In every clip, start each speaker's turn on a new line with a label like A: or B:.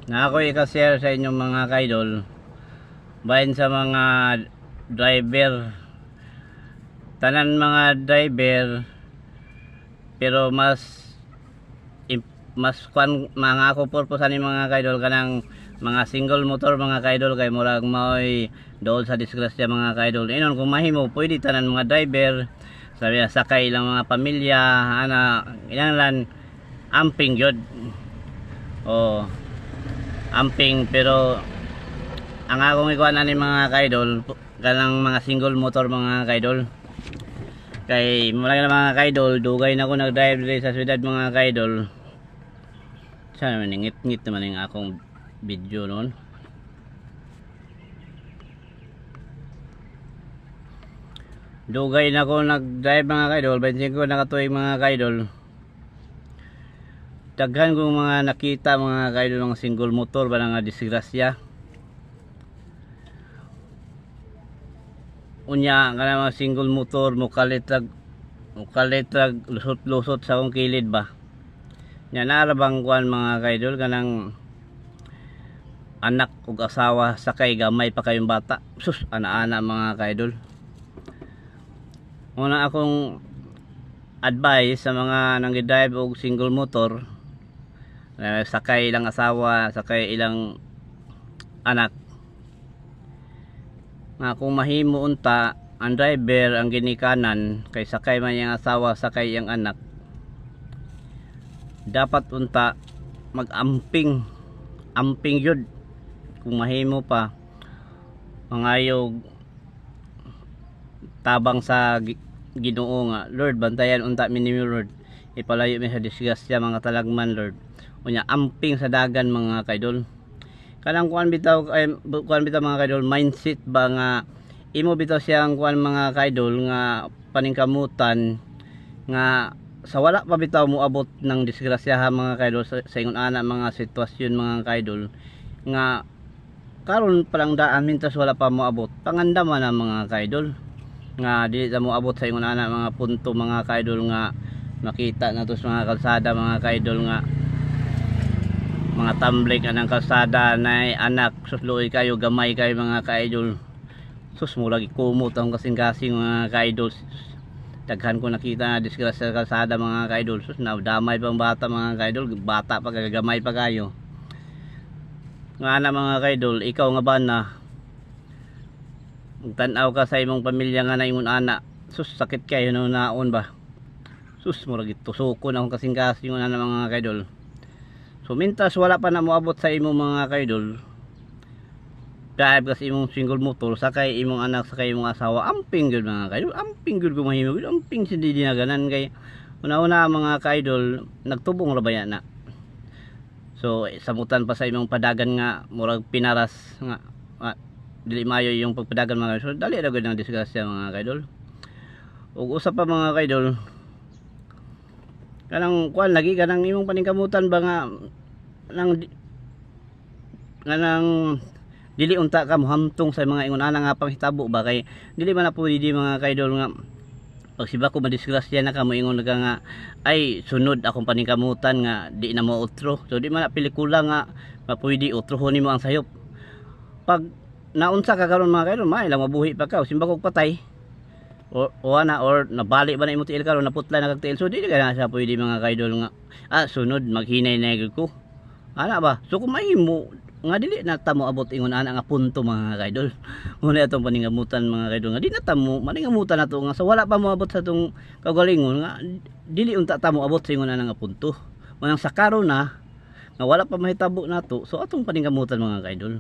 A: na ako i-share sa inyong mga kaidol bahin sa mga driver, tanan mga driver, pero mas kwan mga ako purpose ani mga kaidol kanang mga single motor mga kaidol kay murag maoy dool sa disgrasya mga kaidol. Inon kung mahimo pwede tanan mga driver sabi sakay ilang mga pamilya ana ilang amping jud o amping, pero ang akong ikuan ani mga kaidol kanang mga single motor mga kaidol kay mula na mga kaidol dugay na ako nag-drive diri sa syudad mga kaidol. Sana man ngit-ngit naman yung akong video noon. Dugay na ako nag-drive mga kaidol, 25 nakatuig mga kaidol. Daghan kong mga nakita mga kaidol ng single motor ba nga disgrasya. Unya kana mga single motor mukalitrag lusot-lusot sa akong kilid ba. Nya narabang kuan mga kaidol kanang anak ug asawa sakay gamay pa kayong bata. Sus ana-ana mga kaidol. Una akong advice sa mga nang-drive og single motor, sakay ilang asawa, sakay ilang anak, nga kung mahimo unta ang driver ang ginikanan kay sakay man yang asawa sakay yang anak, dapat unta mag-amping yun kung mahimo pa mangayog tabang sa Ginoo nga Lord bantayan unta minimo Lord, ipalayo mi sa disgrasya mga talagman Lord. Unya amping sa dagan mga kaidol kanang kuan bitaw mga kaidol mindset ba nga imo bitaw siyang kuan mga kaidol nga paningkamutan nga sa wala pa bitaw moabot ng disgrasya mga kaidol sa ingon ana mga sitwasyon mga kaidol nga karon palang daan mintas wala pa moabot pangandaman na mga kaidol nga dili ta moabot sa ingon ana mga punto mga kaidol nga makita nato sa mga kalsada mga kaidol nga mga tumbling anang kalsada na anak susluoy kayo gamay kayo mga kaidol. Sus mo lagi kumot ang kasing-kasing mga kaidol. Daghan ko nakita na disgrasya sa kalsada mga kaidol. Sus na damay pang bata mga kaidol, bata pa gagamay pa kayo. Nga na mga kaidol, ikaw nga ba na tanaw ka sa imong pamilya nga na ingon ana, sus sakit kayo no naon ba. Sus mo lagi tusukon akong kasing-kasing nga na mga kaidol. So mintas wala pa na moabot sa imong mga kaidol, drive kasi imong single motor sakay imong anak sakay imong asawa, amping gyud mga kaidol, amping gyud kumahimo gyud, amping sindi dinaganan kay una-una mga kaidol nagtubong ra baya na. So samutan pa sa imong padagan nga murag pinaras nga dili mayo yung pagpadagan mga kaidol, so dali ra gyud ang disgrasya mga kaidol. Ug usa pa mga kaidol kanang kuan lagi kanang imong paningkamutan ba nga nang dili unta ka mohamtong sa mga ingon ana nga panghitabo ba kay dili man na pwede mga kaidol nga pag siba ko madisgrasya na ka mo ingon ka nga ay sunod akong paningkamutan nga di na mo utro, so di man na pelikula nga mapwede utrohon nimo ang sayop. Pag naunsa ka karon mga kaidol may lang mabuhi pa ka simba kog patay or nabali ba na imo tiil karon naputla na kag tiil, so di ka na sa pwede mga kaidol nga sunod maghinay na gyud ko ana ba. So kung mahimo nga dili na ta mo abot ingon ana nga punto mga kaidol, muna atong paningamutan mga kaidol nga di na ta mo maningamutan nato nga sa wala pa mo abot sa tong kagalingon nga dili unta ta mo abot sa ingon ana nga punto manang sa karon na nga wala pa mahitabo nato, so atong paningamutan mga kaidol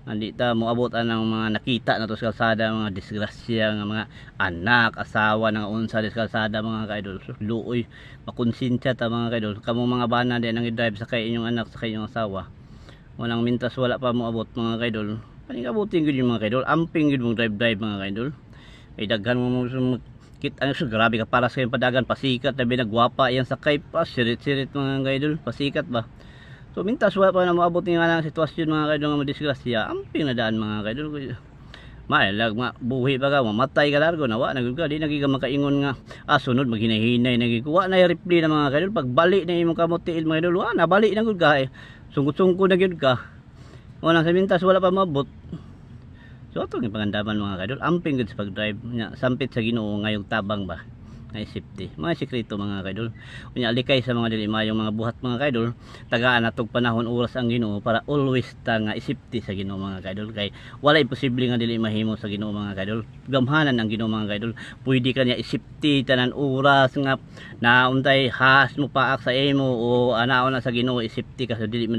A: hindi ta moabot ang mga nakita nato sa kalsada mga disgrasya nga mga anak asawa nga unsa sa kalsada mga kaidol. So, luoy makonsensya ta mga kaidol kamo mga bana din ang i-drive sa kay inyong anak sa kay inyong asawa walang mintas wala pa moabot mga kaidol paningabutin gyud yung mga kaidol, amping gyud mong drive mga kaidol ay daghan mo kita so, grabe ka para sa yung padagan pasikat na binagwapa yan sakay pa sirit-sirit mga kaidol pasikat ba. So mintas wala pa na maabot nga lang sitwasyon mga kaidol nga madisgrasya, amping na daan mga kaidol. Mailag buhi pa ka, mamatay ka largo na wa nagud ka di nagi ka makaingon nga sunod maghinay-hinay nagi kuha na reply na mga kaidol. Pag bali na imong kamot tiil mga kaidol, wa na bali na gud ka. sungkot-sungko na gyud ka. Wala sa mintas wala pa mabot. So ato ng pangandaman mga kaidol, amping gud sa pag-drive nya, sampit sa Ginoo ngayong tabang ba nga safety. Mga sekreto mga kaidol. Unya likay sa mga dili mayong mga buhat mga kaidol, tagaan natog panahon oras ang Ginoo para always ta nga safety sa Ginoo mga kaidol, kay wala imposible nga dili mahimo sa Ginoo mga kaidol. Gamhanan ang Ginoo mga kaidol. Pwede kanya safety tanan oras nga nauntay has mo paak sa imo o anaon na sa Ginoo safety ka so dili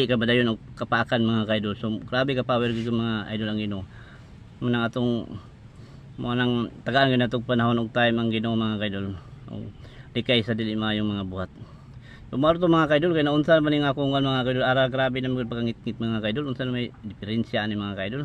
A: ka madayon og kapaakan mga kaidol. So grabe ka power gyud mga idol ang Ginoo. Munang atong mo nang tagaan gyud natong panahon og time ang Ginoo mga kaidol. Likay sa dili mayong mga buhat. Sumaro to mga kaidol kay naunsa man ning akong mga kaidol ara grabe na mga pagangit-ngit mga kaidol, unsa may diferensya ani mga kaidol.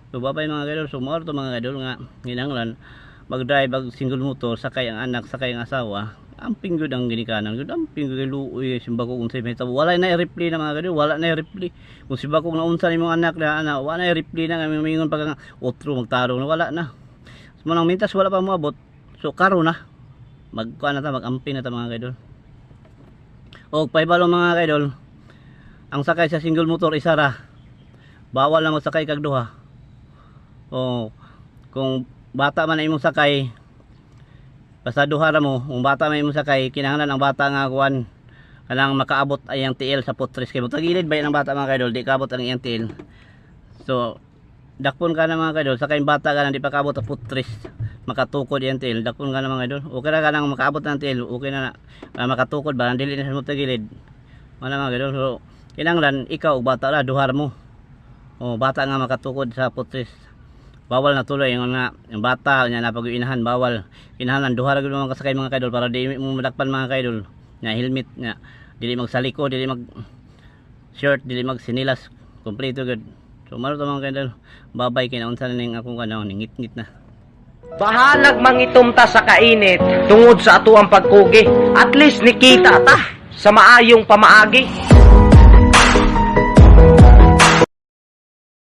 A: So babay mga kaidol, sumaro to mga kaidol nga ginanglan mag-drive ang single motor sakay ang anak sakay ang asawa. Amping gyud ang ginikanan gyud, amping gyud luoy simbako unsay may tabo. Wala na i-replay na mga kaidol, wala na i-replay. Kung simbako naunsa nimong anak na wala na i-replay na kami mingon pag otro magtarong na wala na. Manang mintas wala pa moabot. So karo na. Magkuan na ta, mag-amping na ta mga kaidol. Og paibalo mga kaidol, ang sakay sa single motor isara. Bawal na magsakay kag duha. O kung bata man na imong sakay, basta duha ra mo, kung bata man imong sakay, kinahanglan ang bata nga kuan kanang makaabot ay ang TL sa putres kay mutagilid bay ng bata mga kaidol, di kaabot ang iyang TL. So dakpon ka na mga kaidol, sakay bata ka na di pa kaabot ang putres, makatukod iyang TL, dakpon ka na mga kaidol, okay na ka nang makaabot ng TL, okay na makatukod ba, dili na sa mutagilid. Wala mga kaidol, so kinahanglan ikaw bata ra duha ra mo. O bata nga makatukod sa putres. Bawal na tuloy yung bata nya napag-inahan, bawal. Kinahanglan duha ra gyud mga kasakay mga kaidol para di mo madakpan mga kaidol. Nya helmet nya dili magsaliko, dili mag shirt, dili mag sinilas, kompleto gud. So maro to mga kaidol. Babay kay naunsa ning akong kanang ngit-ngit na.
B: Bahalag mangitom ta sa kainit tungod sa ato ang pagkugi. At least nikita ta sa maayong pamaagi.